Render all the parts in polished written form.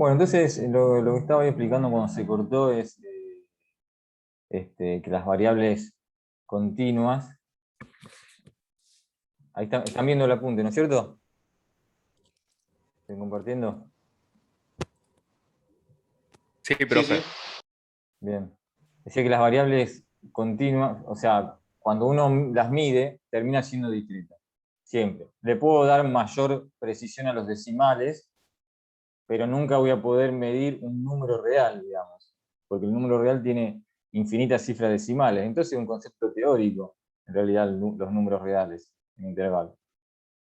Bueno, entonces lo que estaba ahí explicando cuando se cortó es que las variables continuas, ahí están viendo el apunte, ¿no es cierto? ¿Estoy compartiendo? Sí, Sí, sí. profe. Bien. Decía que las variables continuas, o sea, cuando uno las mide, termina siendo discreta. Siempre. Le puedo dar mayor precisión a los decimales, pero nunca voy a poder medir un número real, digamos, porque el número real tiene infinitas cifras decimales. Entonces es un concepto teórico, en realidad, los números reales en intervalo.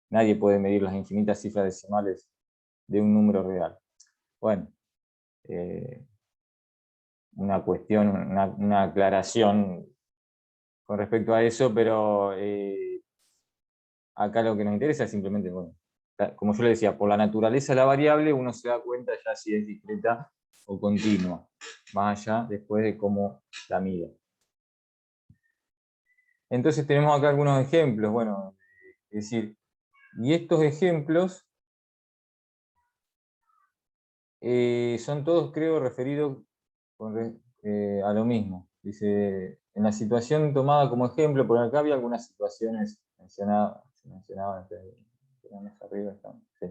Nadie puede medir las infinitas cifras decimales de un número real. Bueno, una cuestión, una aclaración con respecto a eso, pero acá lo que nos interesa es simplemente, bueno, como yo le decía, por la naturaleza de la variable uno se da cuenta ya si es discreta o continua, más allá después de cómo la mide. Entonces tenemos acá algunos ejemplos, bueno, es decir, y estos ejemplos son todos, creo, referidos a lo mismo. Dice, en la situación tomada como ejemplo, por acá había algunas situaciones mencionadas arriba, sí.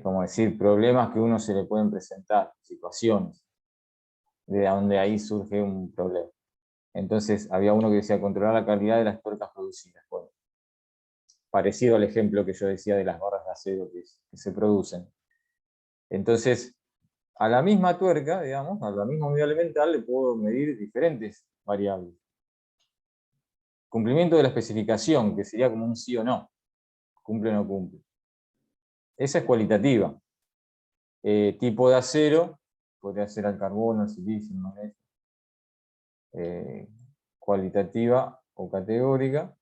Como decir, problemas que uno se le pueden presentar, situaciones, de donde ahí surge un problema. Entonces, había uno que decía controlar la calidad de las tuercas producidas. Bueno, parecido al ejemplo que yo decía de las barras de acero que se producen. Entonces, a la misma tuerca, digamos, a la misma unidad elemental, le puedo medir diferentes variables. Cumplimiento de la especificación, que sería como un sí o no. Cumple o no cumple. Esa es cualitativa. Tipo de acero, podría ser al carbono, al silicio, el magnesio. Cualitativa o categórica.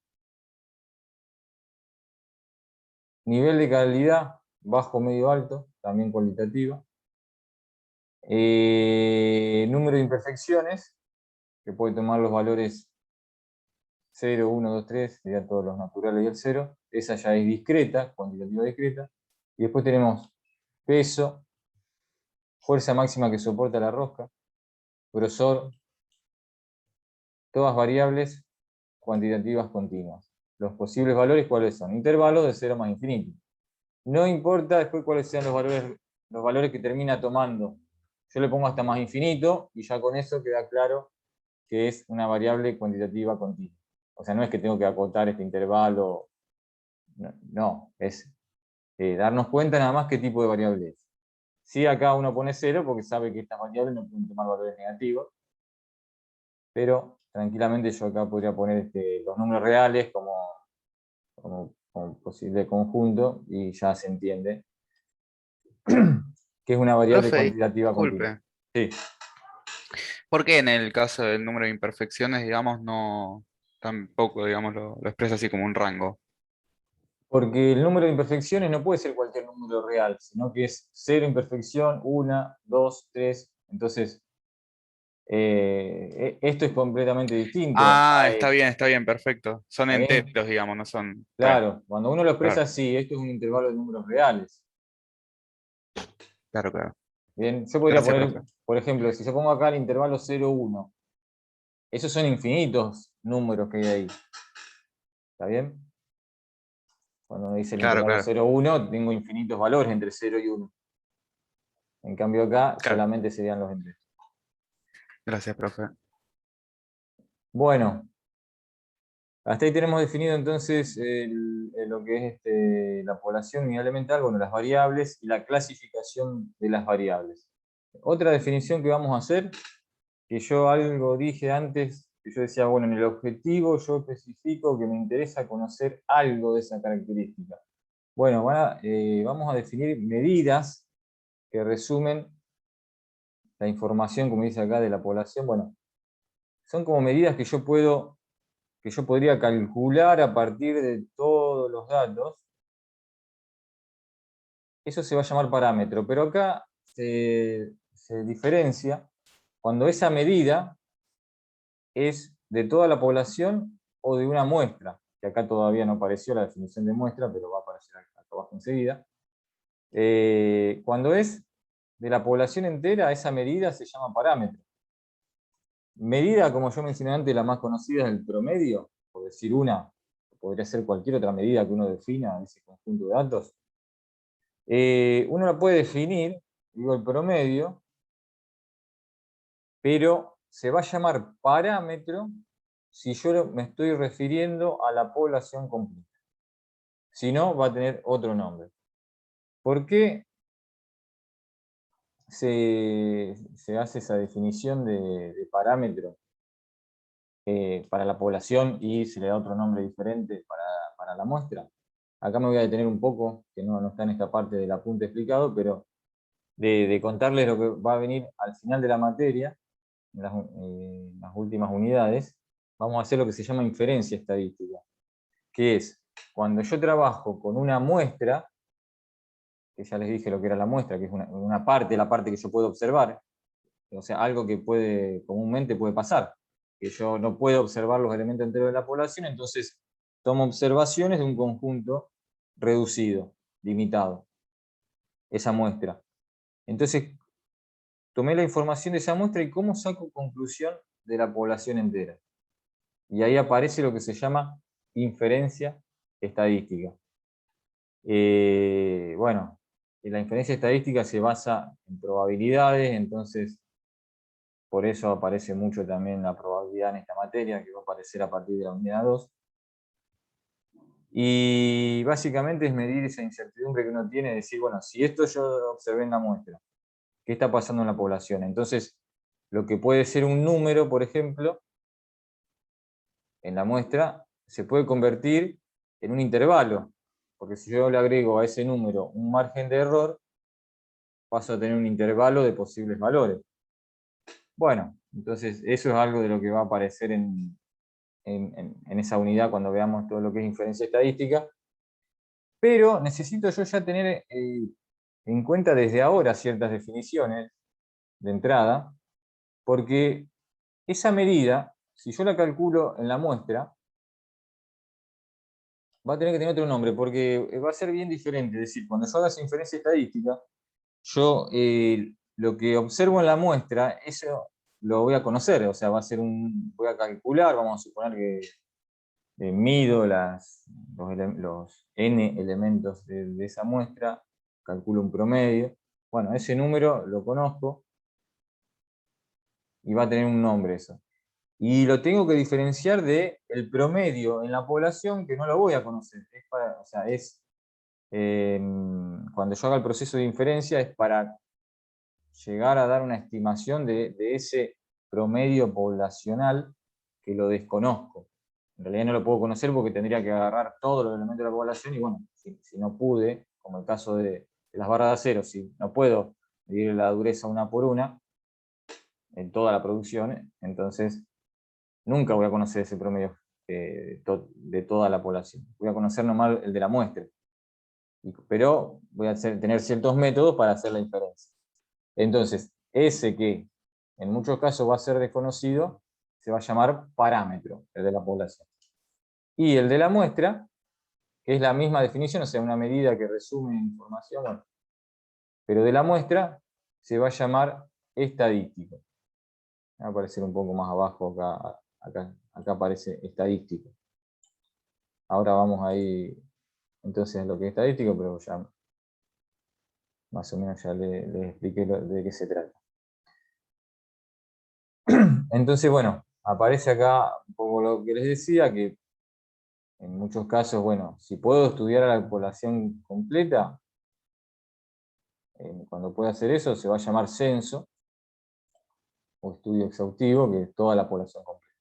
Nivel de calidad, bajo, medio, alto, también cualitativa. Número de imperfecciones, que puede tomar los valores 0, 1, 2, 3, serían todos los naturales y el 0. Esa ya es discreta, cuantitativa discreta. Y después tenemos peso, fuerza máxima que soporta la rosca, grosor, todas variables cuantitativas continuas. Los posibles valores, ¿cuáles son? Intervalos de 0 más infinito. No importa después cuáles sean los valores que termina tomando. Yo le pongo hasta más infinito y ya con eso queda claro que es una variable cuantitativa continua. O sea, no es que tengo que acotar este intervalo. No, es darnos cuenta nada más qué tipo de variable es. Sí, acá uno pone 0 porque sabe que estas variables no pueden tomar valores negativos, pero tranquilamente yo acá podría poner los números reales como posible conjunto y ya se entiende que es una variable Profe, cuantitativa continua. disculpe. Sí, ¿Por qué en el caso del número de imperfecciones, digamos, no tampoco, digamos, lo expresa así como un rango? porque el número de imperfecciones no puede ser cualquier número real, sino que es 0 imperfección, 1, 2, 3. Entonces, esto es completamente distinto Ah, a esto. está bien, perfecto. Son ¿Está bien? enteros, digamos, no son. Está bien, Claro, cuando uno lo expresa claro, así, esto es un intervalo de números reales. claro, claro. Bien, yo podría Gracias, poner, profe. por ejemplo, si yo pongo acá el intervalo 0, 1, esos son infinitos números que hay ahí. ¿Está bien? Cuando dice el Claro, intervalo claro, 0, 1, tengo infinitos valores entre 0 y 1. En cambio acá claro. solamente serían los enteros. Gracias, profe. Bueno, hasta ahí tenemos definido entonces lo que es la población unidad elemental, bueno, las variables y la clasificación de las variables. Otra definición que vamos a hacer, que yo algo dije antes, que yo decía, bueno, en el objetivo yo especifico que me interesa conocer algo de esa característica. Bueno, vamos a definir medidas que resumen la información, como dice acá, de la población. Bueno, son como medidas que yo podría calcular a partir de todos los datos. Eso se va a llamar parámetro, pero acá se diferencia cuando esa medida es de toda la población o de una muestra, que acá todavía no apareció la definición de muestra, pero va a aparecer acá abajo enseguida. Cuando es de la población entera, esa medida se llama parámetro. Medida, como yo mencioné antes, la más conocida es el promedio, por decir una, podría ser cualquier otra medida que uno defina en ese conjunto de datos. Uno la puede definir, digo el promedio, pero se va a llamar parámetro si yo me estoy refiriendo a la población completa. Si no, va a tener otro nombre. ¿Por qué se hace esa definición de parámetro para la población y se le da otro nombre diferente para la muestra? Acá me voy a detener un poco, que no está en esta parte del apunte explicado, pero de contarles lo que va a venir al final de la materia, en las últimas unidades, vamos a hacer lo que se llama inferencia estadística, que es cuando yo trabajo con una muestra, que ya les dije lo que era la muestra, que es una parte, la parte que yo puedo observar, o sea, algo que comúnmente puede pasar, que yo no puedo observar los elementos enteros de la población, entonces tomo observaciones de un conjunto reducido, limitado, esa muestra. Entonces, tomé la información de esa muestra y cómo saco conclusión de la población entera. Y ahí aparece lo que se llama inferencia estadística. Bueno, la inferencia estadística se basa en probabilidades, entonces por eso aparece mucho también la probabilidad en esta materia, que va a aparecer a partir de la unidad 2. Y básicamente es medir esa incertidumbre que uno tiene, decir, bueno, si esto yo observé en la muestra, ¿qué está pasando en la población? Entonces, lo que puede ser un número, por ejemplo, en la muestra, se puede convertir en un intervalo, porque si yo le agrego a ese número un margen de error, paso a tener un intervalo de posibles valores. Bueno, entonces eso es algo de lo que va a aparecer en esa unidad cuando veamos todo lo que es inferencia estadística, pero necesito yo ya tener en cuenta desde ahora ciertas definiciones de entrada, porque esa medida, si yo la calculo en la muestra, va a tener que tener otro nombre, porque va a ser bien diferente. Es decir, cuando yo haga esa inferencia estadística, yo lo que observo en la muestra, eso lo voy a conocer, o sea, voy a calcular, vamos a suponer que mido los n elementos de esa muestra, calculo un promedio. Bueno, ese número lo conozco y va a tener un nombre eso. Y lo tengo que diferenciar del promedio en la población, que no lo voy a conocer. O sea, cuando yo haga el proceso de inferencia es para llegar a dar una estimación de ese promedio poblacional que lo desconozco. En realidad no lo puedo conocer porque tendría que agarrar todos los elementos de la población y bueno, si no pude, como el caso de las barras de acero, si no puedo medir la dureza una por una en toda la producción, entonces nunca voy a conocer ese promedio de toda la población. Voy a conocer nomás el de la muestra. Pero voy a tener ciertos métodos para hacer la inferencia. Entonces, ese que en muchos casos va a ser desconocido, se va a llamar parámetro, el de la población. Y el de la muestra, que es la misma definición, o sea, una medida que resume información, bueno, pero de la muestra se va a llamar estadístico. Va a aparecer un poco más abajo, acá aparece estadístico. Ahora vamos ahí, entonces, a lo que es estadístico, pero ya más o menos ya les expliqué de qué se trata. Entonces, bueno, aparece acá un poco lo que les decía, que en muchos casos, bueno, si puedo estudiar a la población completa, cuando pueda hacer eso se va a llamar censo o estudio exhaustivo, que es toda la población completa.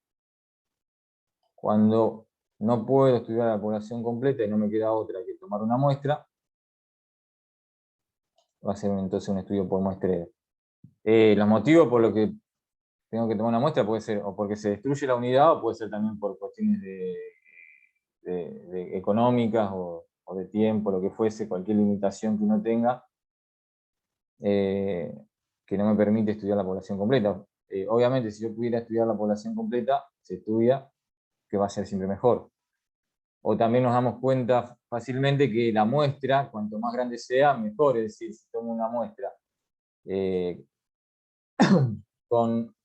Cuando no puedo estudiar a la población completa y no me queda otra que tomar una muestra, va a ser entonces un estudio por muestreo. Los motivos por los que tengo que tomar una muestra puede ser o porque se destruye la unidad o puede ser también por cuestiones económicas o de tiempo, lo que fuese, cualquier limitación que uno tenga, que no me permite estudiar la población completa. Obviamente, si yo pudiera estudiar la población completa, se estudia, que va a ser siempre mejor. O también nos damos cuenta fácilmente que la muestra, cuanto más grande sea, mejor. Es decir, si tomo una muestra con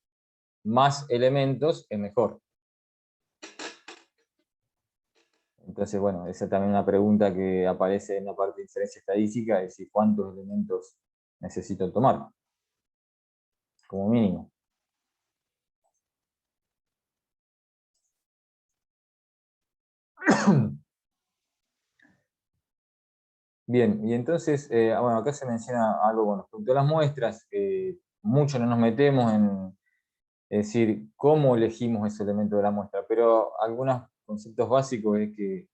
más elementos, es mejor. Entonces, bueno, esa es también una pregunta que aparece en la parte de inferencia estadística, es decir, cuántos elementos necesito tomar, como mínimo. Bien, y entonces, bueno, acá se menciona algo con respecto a las muestras, mucho no nos metemos en, es decir, cómo elegimos ese elemento de la muestra, pero algunos conceptos básicos es que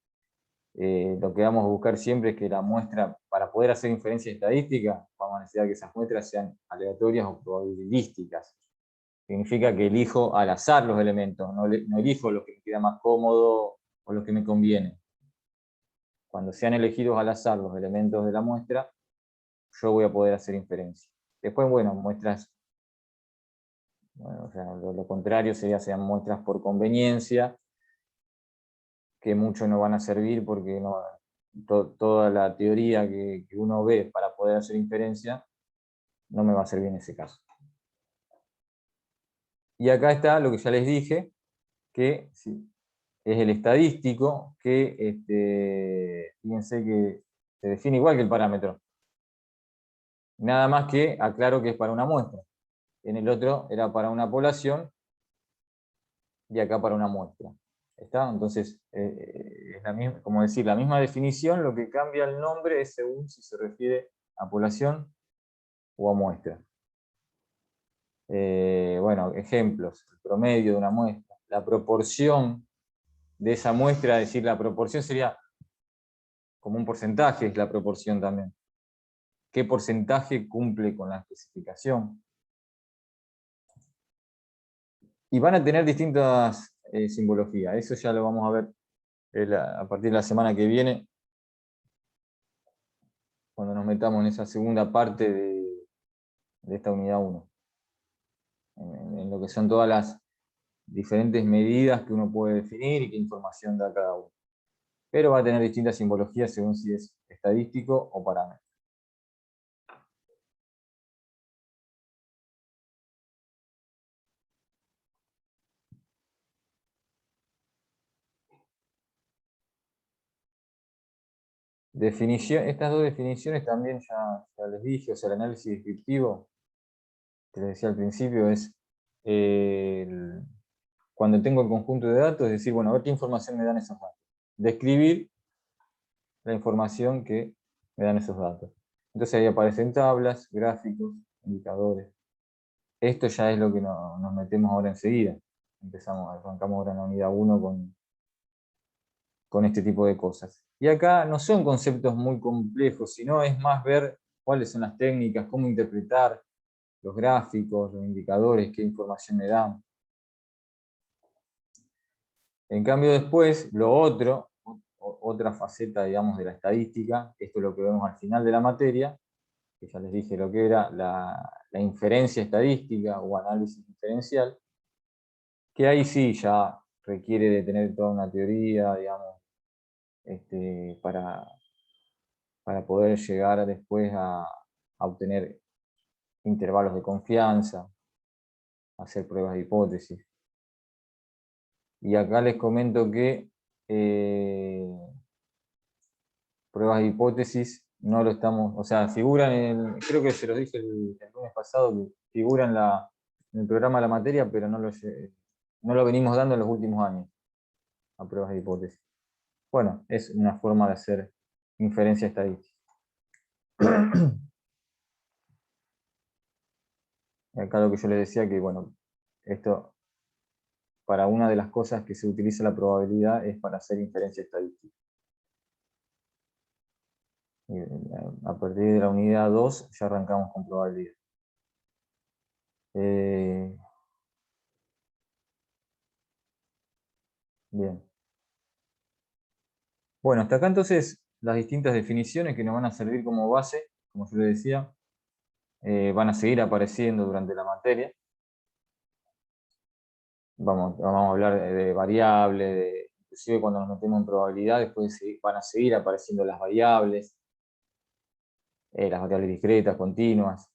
lo que vamos a buscar siempre es que la muestra, para poder hacer inferencia estadística, vamos a necesitar que esas muestras sean aleatorias o probabilísticas. Significa que elijo al azar los elementos, no elijo los que me queda más cómodo o los que me conviene. Cuando sean elegidos al azar los elementos de la muestra, yo voy a poder hacer inferencia. Después, bueno, muestras, bueno, o sea, lo contrario sean muestras por conveniencia, que mucho no van a servir porque no, toda la teoría que uno ve para poder hacer inferencia no me va a servir en ese caso. Y acá está lo que ya les dije, que sí, es el estadístico, que fíjense que se define igual que el parámetro. Nada más que aclaro que es para una muestra. En el otro era para una población y acá para una muestra. ¿Está? Entonces, es la misma, como decir, la misma definición, lo que cambia el nombre es según si se refiere a población o a muestra. Bueno, ejemplos, el promedio de una muestra, la proporción de esa muestra, es decir, la proporción sería como un porcentaje, es la proporción también. ¿Qué porcentaje cumple con la especificación? Y van a tener distintas simbologías, eso ya lo vamos a ver a partir de la semana que viene, cuando nos metamos en esa segunda parte de esta unidad 1, en lo que son todas las diferentes medidas que uno puede definir y qué información da cada uno. Pero va a tener distintas simbologías según si es estadístico o parámetro. Estas dos definiciones también ya les dije, o sea, el análisis descriptivo, que les decía al principio, es cuando tengo el conjunto de datos, es decir, bueno, a ver qué información me dan esos datos. Describir la información que me dan esos datos. Entonces ahí aparecen tablas, gráficos, indicadores. Esto ya es lo que nos metemos ahora enseguida. Arrancamos ahora en la unidad 1 con este tipo de cosas. Y acá no son conceptos muy complejos, sino es más ver cuáles son las técnicas, cómo interpretar los gráficos, los indicadores, qué información me dan. En cambio después, otra faceta, digamos, de la estadística, esto es lo que vemos al final de la materia, que ya les dije lo que era la inferencia estadística o análisis diferencial, que ahí sí ya requiere de tener toda una teoría, digamos, para poder llegar después a obtener intervalos de confianza, hacer pruebas de hipótesis. Y acá les comento que pruebas de hipótesis no lo estamos, o sea, figuran creo que se los dije el lunes pasado, que figuran en el programa de la materia, pero no lo venimos dando en los últimos años, a pruebas de hipótesis. Bueno, es una forma de hacer inferencia estadística. Acá lo que yo les decía que, bueno, esto, para una de las cosas que se utiliza la probabilidad es para hacer inferencia estadística. Y a partir de la unidad 2 ya arrancamos con probabilidad. Bien. Bueno, hasta acá entonces las distintas definiciones que nos van a servir como base, como yo les decía, van a seguir apareciendo durante la materia. Vamos a hablar de variables, de inclusive cuando nos metemos en probabilidad, después van a seguir apareciendo las variables discretas, continuas.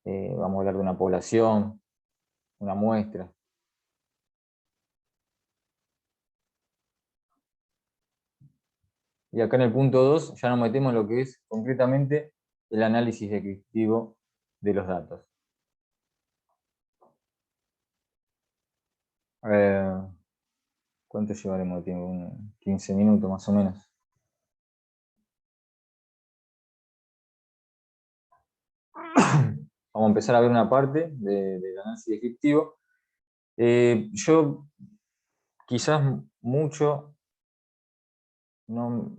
Vamos a hablar de una población, una muestra. Y acá en el punto 2 ya nos metemos en lo que es concretamente el análisis descriptivo de los datos. ¿Cuánto llevaremos de tiempo? 15 minutos más o menos. Vamos a empezar a ver una parte del análisis descriptivo. Yo quizás mucho no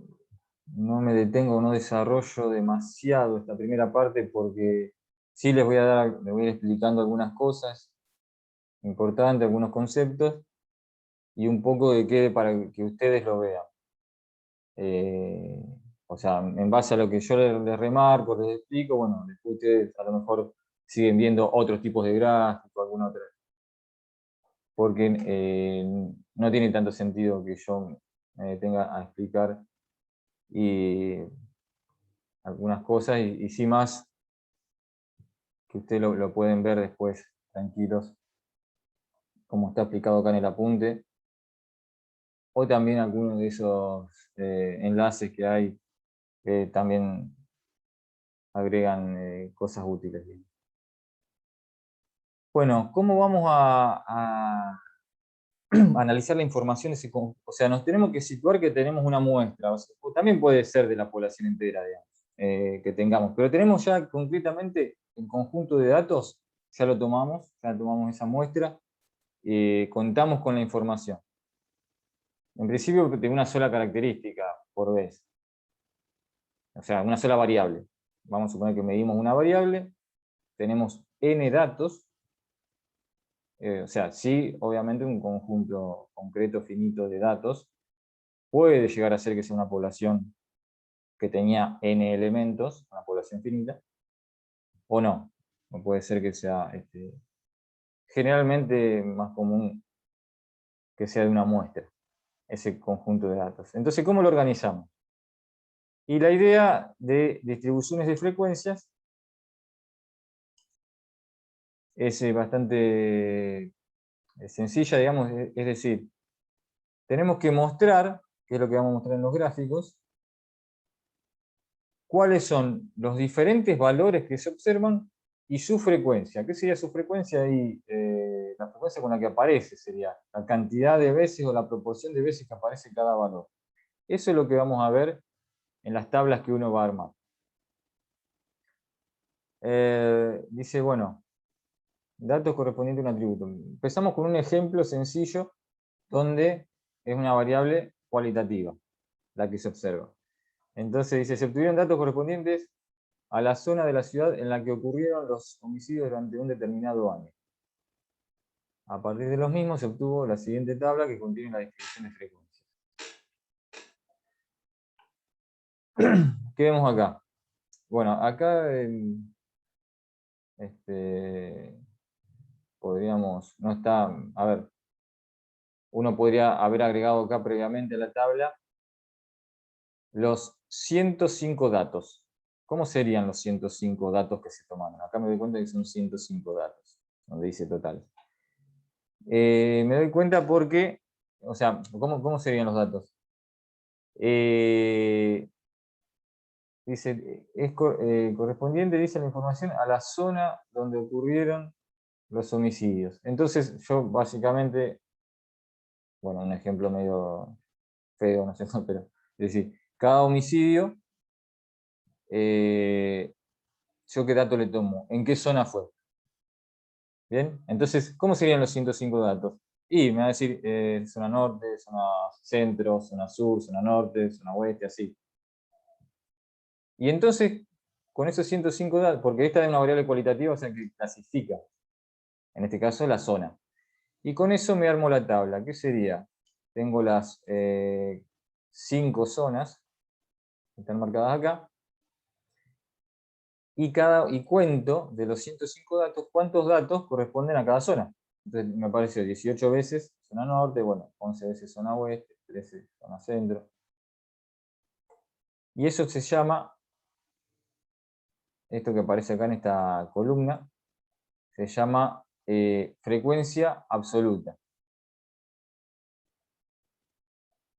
me detengo, no desarrollo demasiado esta primera parte porque sí les voy a ir explicando algunas cosas importantes, algunos conceptos y un poco de qué para que ustedes lo vean. O sea, en base a lo que yo les remarco, les explico, bueno, después ustedes a lo mejor siguen viendo otros tipos de gráficos, alguna otra. Porque no tiene tanto sentido que yo me detenga a explicar algunas cosas y sí más que ustedes lo pueden ver después tranquilos, como está explicado acá en el apunte, o también algunos de esos enlaces que hay que también agregan cosas útiles. Bueno, ¿cómo vamos a analizar la información? O sea, nos tenemos que situar que tenemos una muestra, o también puede ser de la población entera, digamos, que tengamos, pero tenemos ya concretamente el conjunto de datos, ya tomamos esa muestra, contamos con la información. En principio, de una sola característica por vez. O sea, una sola variable. Vamos a suponer que medimos una variable, tenemos n datos, o sea, sí, obviamente un conjunto concreto, finito de datos, puede llegar a ser que sea una población que tenía n elementos, una población finita, o no. O puede ser que sea, generalmente más común que sea de una muestra, ese conjunto de datos. Entonces, ¿cómo lo organizamos? Y la idea de distribuciones de frecuencias es bastante sencilla, digamos, es decir, tenemos que mostrar, que es lo que vamos a mostrar en los gráficos, cuáles son los diferentes valores que se observan y su frecuencia. ¿Qué sería su frecuencia? Y la frecuencia con la que aparece sería la cantidad de veces o la proporción de veces que aparece cada valor. Eso es lo que vamos a ver en las tablas que uno va a armar. Dice, bueno, datos correspondientes a un atributo. Empezamos con un ejemplo sencillo donde es una variable cualitativa la que se observa. Entonces dice, se obtuvieron datos correspondientes a la zona de la ciudad en la que ocurrieron los homicidios durante un determinado año. A partir de los mismos se obtuvo la siguiente tabla que contiene la distribución de frecuencias. ¿Qué vemos acá? Bueno, acá podríamos, no está, a ver, uno podría haber agregado acá previamente a la tabla los 105 datos. ¿Cómo serían los 105 datos que se tomaron? Acá me doy cuenta que son 105 datos, donde dice total. Me doy cuenta porque, o sea, ¿cómo serían los datos? Dice, correspondiente, dice la información, a la zona donde ocurrieron los homicidios. Entonces, yo básicamente, bueno, un ejemplo medio feo, no sé, pero es decir, cada homicidio, ¿yo qué dato le tomo? ¿En qué zona fue? ¿Bien? Entonces, ¿cómo serían los 105 datos? Y me va a decir zona norte, zona centro, zona sur, zona norte, zona oeste, así. Y entonces, con esos 105 datos, porque esta es una variable cualitativa, o sea que clasifica, en este caso, la zona. Y con eso me armo la tabla. ¿Qué sería? Tengo las 5 zonas, que están marcadas acá, y cuento de los 105 datos, cuántos datos corresponden a cada zona. Entonces me apareció 18 veces zona norte, bueno, 11 veces zona oeste, 13 zona centro. Y eso se llama, esto que aparece acá en esta columna, se llama frecuencia absoluta.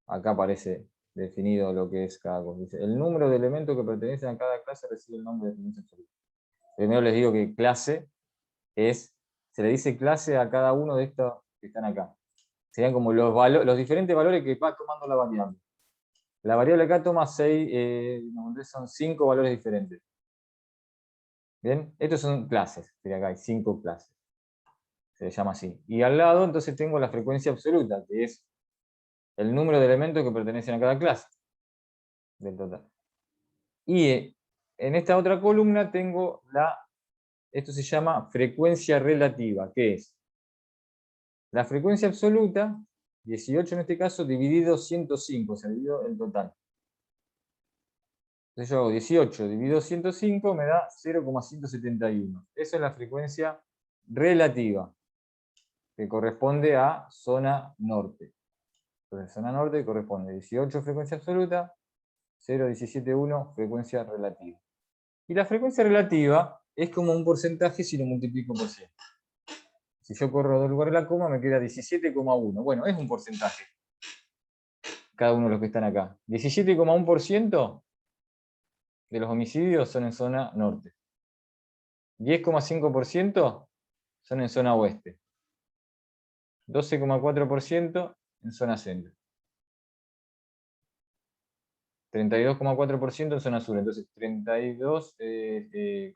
Acá aparece definido lo que es cada cosa. Dice, el número de elementos que pertenecen a cada clase recibe el nombre de frecuencia absoluta. Primero les digo que clase se le dice clase a cada uno de estos que están acá. Serían como los diferentes valores que va tomando la variable. La variable acá toma 6, son 5 valores diferentes. ¿Bien? Estos son clases. Acá hay 5 clases. Se le llama así. Y al lado entonces tengo la frecuencia absoluta, que es el número de elementos que pertenecen a cada clase del total. Y en esta otra columna tengo esto se llama frecuencia relativa, que es la frecuencia absoluta, 18 en este caso, dividido 105, o sea, dividido el total. Entonces yo hago 18 dividido 105, me da 0,171. Esa es la frecuencia relativa, que corresponde a zona norte. Entonces, zona norte corresponde 18 frecuencia absoluta, 0,171 frecuencia relativa. Y la frecuencia relativa es como un porcentaje si lo multiplico por 100. Si yo corro del lugar de la coma, me queda 17,1. Bueno, es un porcentaje. Cada uno de los que están acá. 17,1% de los homicidios son en zona norte. 10,5% son en zona oeste. 12,4% en zona centro. 32,4% en zona sur. Entonces, 32,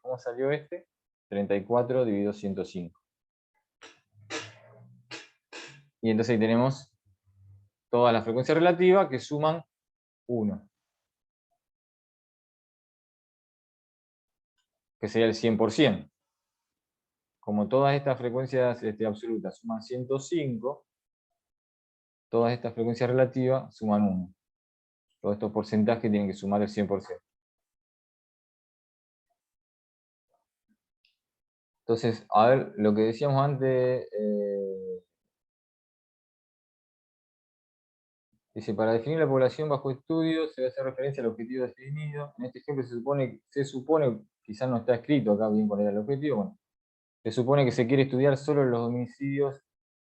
¿cómo salió este? 34 dividido 105. Y entonces ahí tenemos todas las frecuencias relativas que suman 1. Que sería el 100%. Como todas estas frecuencias absolutas suman 105, todas estas frecuencias relativas suman 1. Todos estos porcentajes tienen que sumar el 100%. Entonces, a ver, lo que decíamos antes, dice, para definir la población bajo estudio se va a hacer referencia al objetivo definido. En este ejemplo se supone, quizás no está escrito acá bien cuál era el objetivo, bueno, se supone que se quiere estudiar solo los homicidios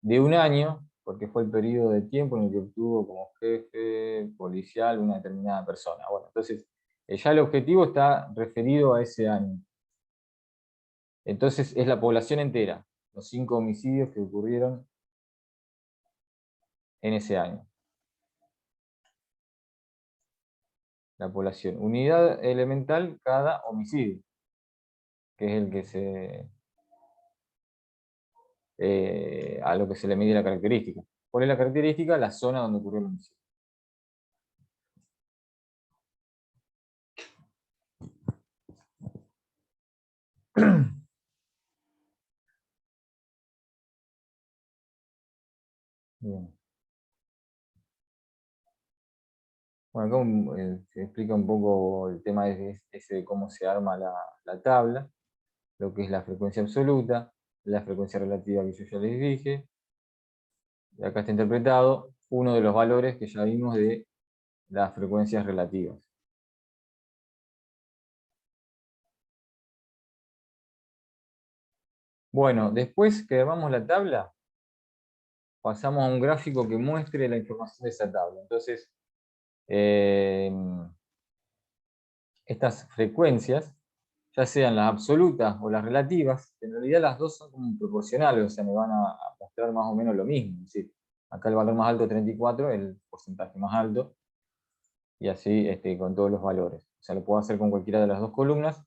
de un año, porque fue el periodo de tiempo en el que obtuvo como jefe policial una determinada persona. Bueno, entonces, ya el objetivo está referido a ese año. Entonces, es la población entera, los 5 homicidios que ocurrieron en ese año. La población. Unidad elemental cada homicidio, que es el que a lo que se le mide la característica. ¿Cuál es la característica? La zona donde ocurrió el homicidio. Bien. Bueno, acá se explica un poco el tema ese de cómo se arma la tabla, lo que es la frecuencia absoluta, la frecuencia relativa que yo ya les dije, y acá está interpretado uno de los valores que ya vimos de las frecuencias relativas. Bueno, después que armamos la tabla, pasamos a un gráfico que muestre la información de esa tabla. Entonces, estas frecuencias, ya sean las absolutas o las relativas, en realidad las dos son como proporcionales, o sea, me van a mostrar más o menos lo mismo. Es decir, acá el valor más alto es 34, el porcentaje más alto, y así con todos los valores. O sea, lo puedo hacer con cualquiera de las dos columnas.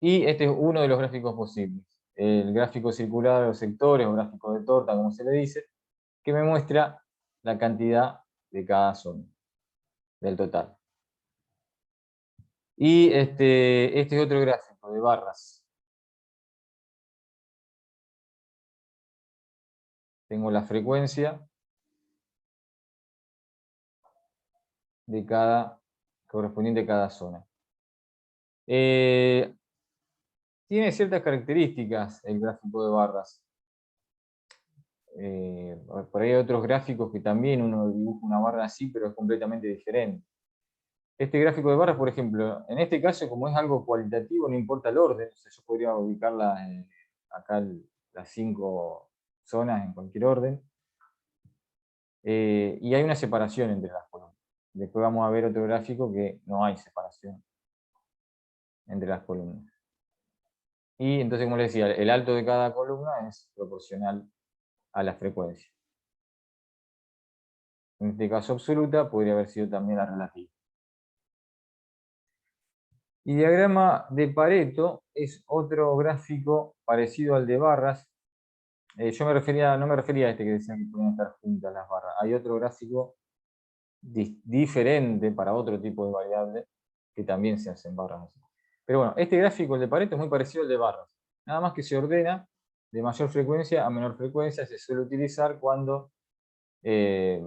Y este es uno de los gráficos posibles. El gráfico circular de los sectores, o gráfico de torta, como se le dice, que me muestra la cantidad de cada zona, del total. Y este es otro gráfico de barras. Tengo la frecuencia de correspondiente a cada zona. Tiene ciertas características el gráfico de barras. por ahí hay otros gráficos que también uno dibuja una barra así, pero es completamente diferente. Este gráfico de barras, por ejemplo, en este caso, como es algo cualitativo, no importa el orden, o sea, yo podría ubicarlas acá las 5 zonas en cualquier orden, y hay una separación entre las columnas. Después vamos a ver otro gráfico que no hay separación entre las columnas. Y entonces, como les decía, el alto de cada columna es proporcional a la frecuencia. En este caso absoluta, podría haber sido también la relativa. Y diagrama de Pareto es otro gráfico parecido al de barras. Yo no me refería a este que decían que podían estar juntas las barras. Hay otro gráfico diferente para otro tipo de variable que también se hacen barras así. Pero bueno, este gráfico, el de Pareto, es muy parecido al de barras. Nada más que se ordena de mayor frecuencia a menor frecuencia. Se suele utilizar cuando se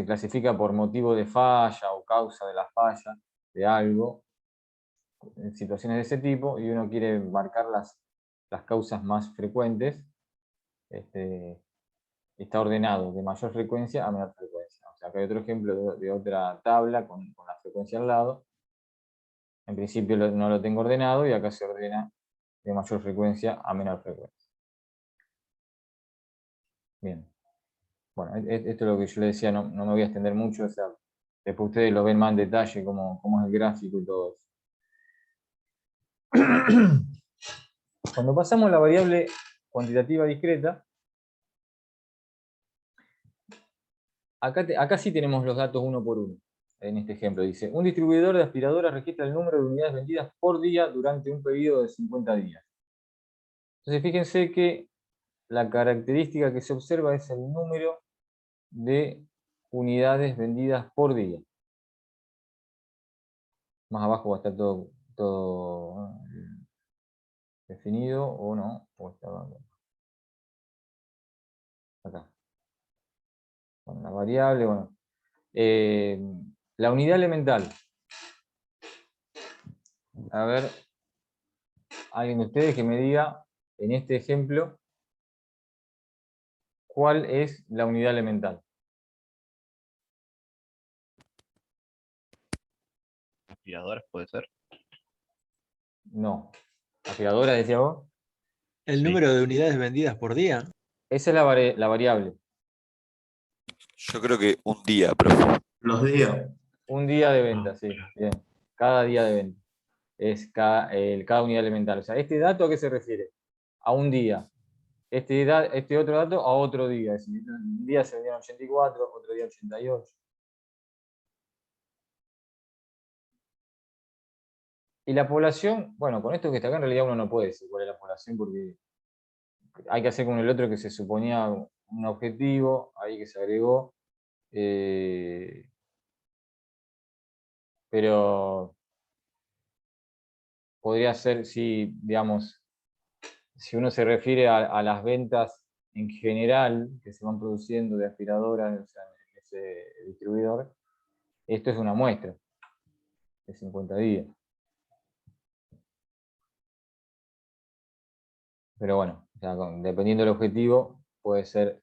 clasifica por motivo de falla o causa de la falla de algo, en situaciones de ese tipo, y uno quiere marcar las causas más frecuentes, está ordenado de mayor frecuencia a menor frecuencia. O sea, acá hay otro ejemplo de otra tabla con la frecuencia al lado. En principio no lo tengo ordenado y acá se ordena de mayor frecuencia a menor frecuencia. Bien. Bueno, esto es lo que yo le decía, no me voy a extender mucho, o sea, después ustedes lo ven más en detalle, cómo es el gráfico y todo eso. Cuando pasamos la variable cuantitativa discreta, acá sí tenemos los datos uno por uno. En este ejemplo dice, un distribuidor de aspiradoras registra el número de unidades vendidas por día durante un periodo de 50 días. Entonces fíjense que la característica que se observa es el número de unidades vendidas por día. Más abajo va a estar todo definido o no, o está acá. Con la variable, bueno. La unidad elemental. A ver, alguien de ustedes que me diga, en este ejemplo, ¿cuál es la unidad elemental? Aspiradoras puede ser. No. ¿Aspiradora, decía vos? El Sí. número de unidades vendidas por día. Esa es la variable. Yo creo que un día, profe. Los días. Un día de venta, sí. Bien. Cada día de venta. Es cada unidad elemental. O sea, ¿este dato a qué se refiere? A un día. Este otro dato a otro día. Es decir, un día se vendieron 84, otro día 88. Y la población, bueno, con esto que está acá en realidad uno no puede decir cuál es la población porque hay que hacer con el otro que se suponía un objetivo, ahí que se agregó. Pero podría ser, si, digamos, si uno se refiere a las ventas en general que se van produciendo de aspiradoras, o sea, en ese distribuidor, esto es una muestra de 50 días. Pero bueno, o sea, dependiendo del objetivo, puede ser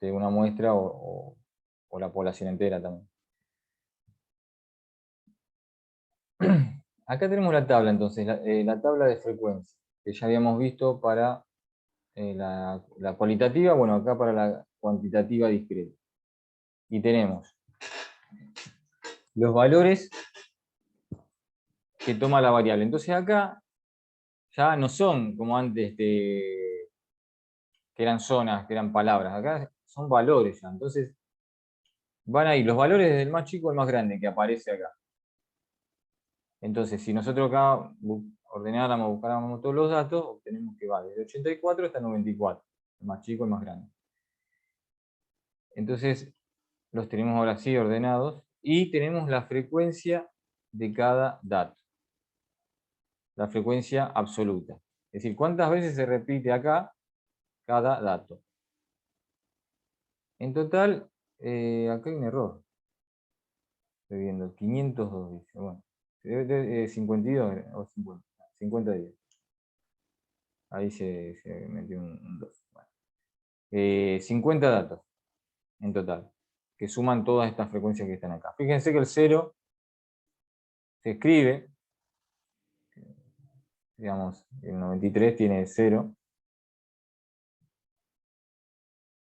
una muestra o la población entera también. Acá tenemos la tabla entonces, la tabla de frecuencia, que ya habíamos visto para la cualitativa, bueno, acá para la cuantitativa discreta. Y tenemos los valores que toma la variable. Entonces acá ya no son como antes que eran zonas, que eran palabras, acá son valores ya. Entonces van a ir los valores desde el más chico al más grande que aparece acá. Entonces si nosotros acá ordenáramos, buscáramos todos los datos, obtenemos que va desde 84 hasta 94, el más chico al más grande. Entonces los tenemos ahora sí ordenados y tenemos la frecuencia de cada dato. La frecuencia absoluta. Es decir, cuántas veces se repite acá cada dato. En total, acá hay un error. Estoy viendo, 502 dice. Bueno, 52 o 50, 50 días. Ahí se metió un 2. Bueno. 50 datos en total, que suman todas estas frecuencias que están acá. Fíjense que el 0 se escribe, digamos, el 93 tiene 0,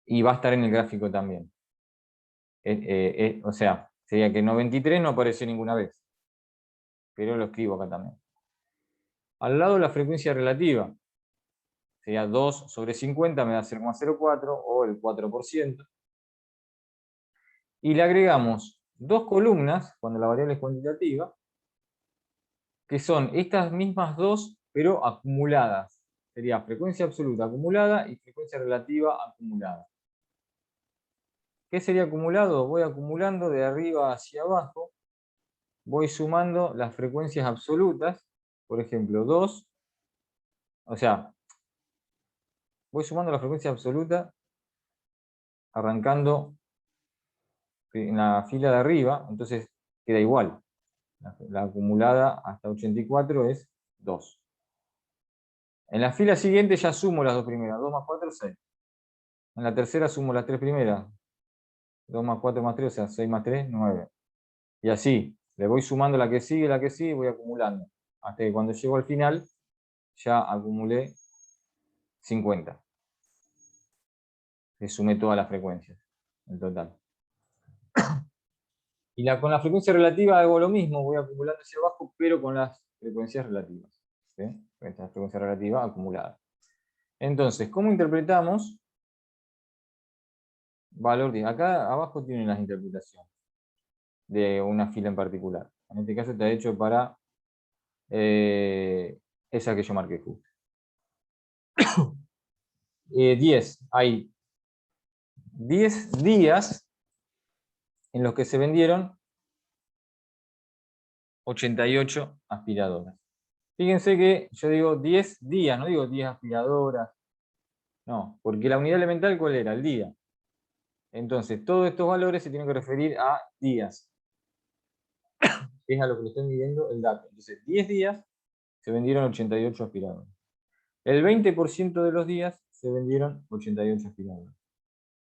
y va a estar en el gráfico también. O sea, sería que 93 no apareció ninguna vez, pero lo escribo acá también. Al lado la frecuencia relativa, sería 2 sobre 50, me da 0,04 o el 4%. Y le agregamos dos columnas, cuando la variable es cuantitativa, que son estas mismas dos, pero acumuladas. Sería frecuencia absoluta acumulada y frecuencia relativa acumulada. ¿Qué sería acumulado? Voy acumulando de arriba hacia abajo, voy sumando las frecuencias absolutas, por ejemplo, 2, o sea, voy sumando la frecuencia absoluta, arrancando en la fila de arriba, entonces queda igual. La acumulada hasta 84 es 2. En la fila siguiente ya sumo las dos primeras, 2 más 4, 6. En la tercera sumo las tres primeras, 2 más 4 más 3, o sea, 6 más 3, 9. Y así, le voy sumando la que sigue, voy acumulando. Hasta que cuando llego al final, ya acumulé 50. Le sumé todas las frecuencias, en total. Y con la frecuencia relativa hago lo mismo, voy acumulando hacia abajo, pero con las frecuencias relativas. ¿Sí? Esta frecuencia relativa acumulada. Entonces, ¿cómo interpretamos valor 10? Acá abajo tienen las interpretaciones de una fila en particular. En este caso está hecho para esa que yo marqué justo. 10. Hay 10 días en los que se vendieron 88 aspiradoras. Fíjense que yo digo 10 días, no digo 10 aspiradoras. No, porque la unidad elemental, ¿cuál era? El día. Entonces, todos estos valores se tienen que referir a días. Es a lo que le estoy midiendo el dato. Entonces, 10 días se vendieron 88 aspiradoras. El 20% de los días se vendieron 88 aspiradoras.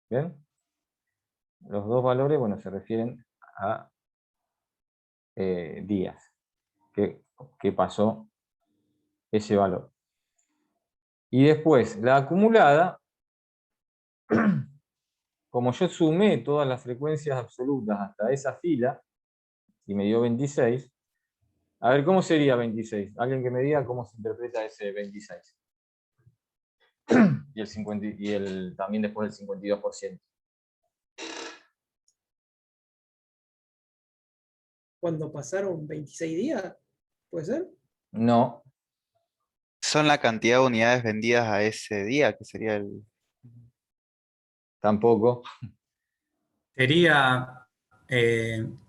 ¿Bien? Los dos valores, bueno, se refieren a días que pasó ese valor. Y después, la acumulada, como yo sumé todas las frecuencias absolutas hasta esa fila, y me dio 26, a ver, ¿cómo sería 26? Alguien que me diga cómo se interpreta ese 26. Y el 50, también después del 52%. Cuando pasaron 26 días, ¿puede ser? No, Son la cantidad de unidades vendidas a ese día, que sería el... tampoco. Sería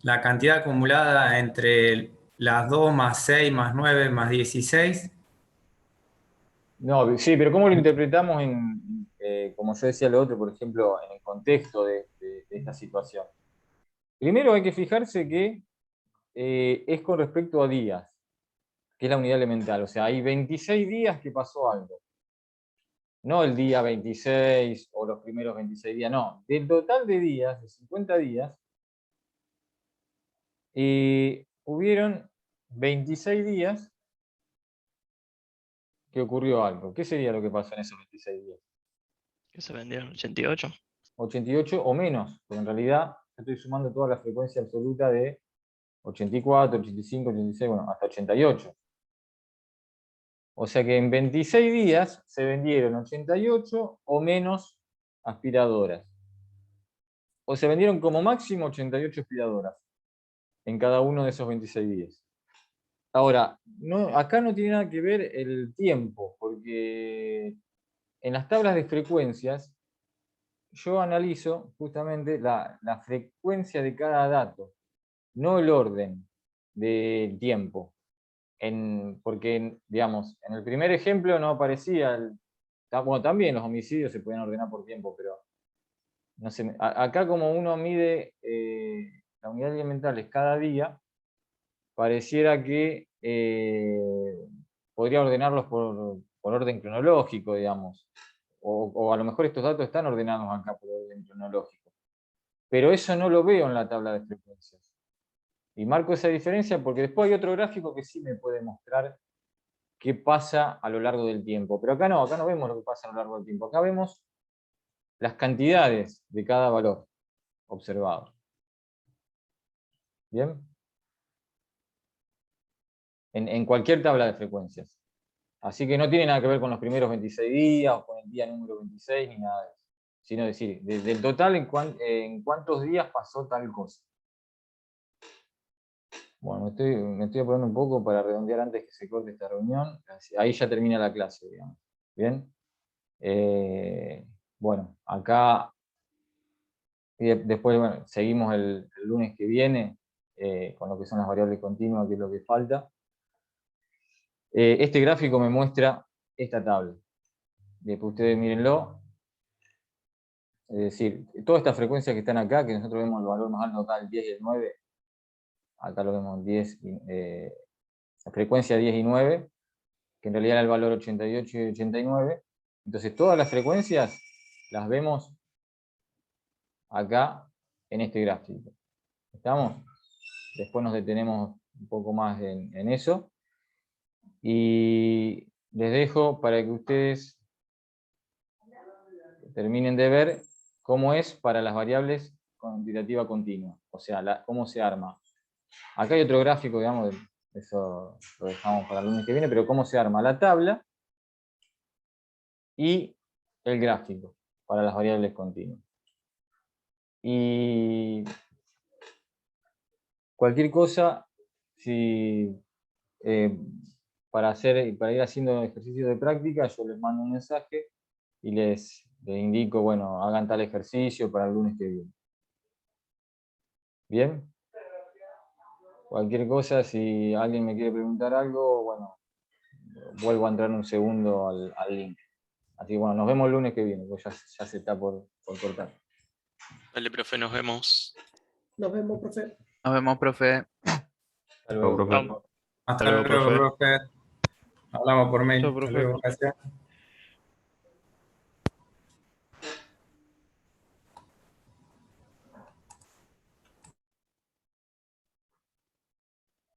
la cantidad acumulada entre las 2 más 6 más 9 más 16. No, sí, pero ¿cómo lo interpretamos como yo decía lo otro, por ejemplo, en el contexto de esta situación? Primero hay que fijarse que es con respecto a días, que es la unidad elemental. O sea, hay 26 días que pasó algo. No el día 26 o los primeros 26 días, no. Del total de días, de 50 días, hubieron 26 días que ocurrió algo. ¿Qué sería lo que pasó en esos 26 días? Que se vendieron 88. 88 o menos, porque en realidad yo estoy sumando toda la frecuencia absoluta de 84, 85, 86, bueno, hasta 88. O sea que en 26 días se vendieron 88 o menos aspiradoras. O se vendieron como máximo 88 aspiradoras en cada uno de esos 26 días. Ahora, acá no tiene nada que ver el tiempo, porque en las tablas de frecuencias yo analizo justamente la frecuencia de cada dato, no el orden del tiempo. Porque, digamos, en el primer ejemplo no aparecía, bueno, también los homicidios se pueden ordenar por tiempo, pero no sé, acá como uno mide la unidad elemental es cada día, pareciera que podría ordenarlos por orden cronológico, digamos. o a lo mejor estos datos están ordenados acá por orden cronológico. Pero eso no lo veo en la tabla de frecuencias. Y marco esa diferencia porque después hay otro gráfico que sí me puede mostrar qué pasa a lo largo del tiempo. Pero acá no vemos lo que pasa a lo largo del tiempo. Acá vemos las cantidades de cada valor observado. ¿Bien? En cualquier tabla de frecuencias. Así que no tiene nada que ver con los primeros 26 días o con el día número 26 ni nada de eso. Sino decir, del total en cuántos días pasó tal cosa. Bueno, me estoy apurando un poco para redondear antes que se corte esta reunión. Ahí ya termina la clase, digamos. ¿Bien? Bueno, acá y después bueno, seguimos el lunes que viene con lo que son las variables continuas, que es lo que falta. Este gráfico me muestra esta tabla. Después ustedes mírenlo. Es decir, todas estas frecuencias que están acá, que nosotros vemos el valor más alto acá, el 10 y el 9, acá lo vemos 10, la frecuencia 10 y 9, que en realidad era el valor 88 y 89. Entonces todas las frecuencias las vemos acá en este gráfico. ¿Estamos? Después nos detenemos un poco más en eso. Y les dejo para que ustedes terminen de ver cómo es para las variables cuantitativa continua. O sea, cómo se arma. Acá hay otro gráfico, digamos, eso lo dejamos para el lunes que viene, pero cómo se arma la tabla y el gráfico para las variables continuas. Y cualquier cosa, si para ir haciendo ejercicios de práctica, yo les mando un mensaje y les indico, bueno, hagan tal ejercicio para el lunes que viene. ¿Bien? Cualquier cosa, si alguien me quiere preguntar algo, bueno, vuelvo a entrar un segundo al link. Así que bueno, nos vemos el lunes que viene, porque ya se está por cortar. Dale, profe, nos vemos. Nos vemos, profe. Nos vemos, profe. Hasta luego. Chao. Hasta luego, luego, profe. profe. Hablamos por mail. Chao, Hasta profe. luego, gracias.